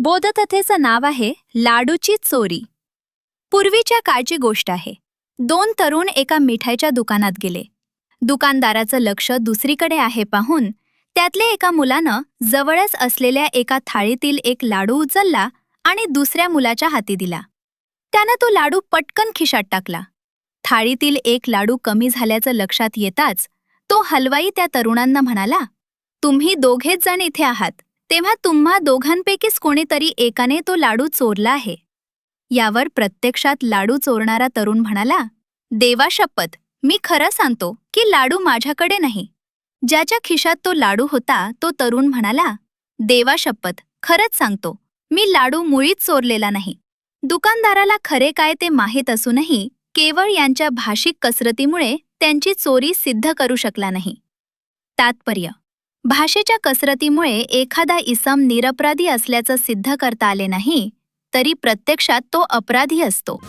बोधकथेचं नाव आहे लाडूची चोरी. पूर्वीच्या काळची गोष्ट आहे. दोन तरुण एका मिठाईच्या दुकानात गेले. दुकानदाराचं लक्ष दुसरीकडे आहे पाहून त्यातले एका मुलानं जवळच असलेल्या एका थाळीतील एक लाडू उचलला आणि दुसऱ्या मुलाच्या हाती दिला. त्यानं तो लाडू पटकन खिशात टाकला. थाळीतील एक लाडू कमी झाल्याचं लक्षात येताच तो हलवाई त्या तरुणांना म्हणाला, "तुम्ही दोघेच जण इथे आहात, तेव्हा तुम्हा दोघांपैकीच कोणीतरी एकाने तो लाडू चोरला आहे." यावर प्रत्यक्षात लाडू चोरणारा तरुण म्हणाला, "देवा शपथ, मी खरं सांगतो की लाडू माझ्याकडे नाही." ज्याच्या खिशात तो लाडू होता तो तरुण म्हणाला, "देवा शपथ, खरंच सांगतो, मी लाडू मुळीच चोरलेला नाही." दुकानदाराला खरे काय ते माहीत असूनही केवळ यांच्या भाषिक कसरतीमुळे त्यांची चोरी सिद्ध करू शकला नाही. तात्पर्य: भाषेच्या कसरतीमुळे एखादा इसम निरपराधी असल्याचं सिद्ध करता आले नाही, तरी प्रत्यक्षात तो अपराधी असतो.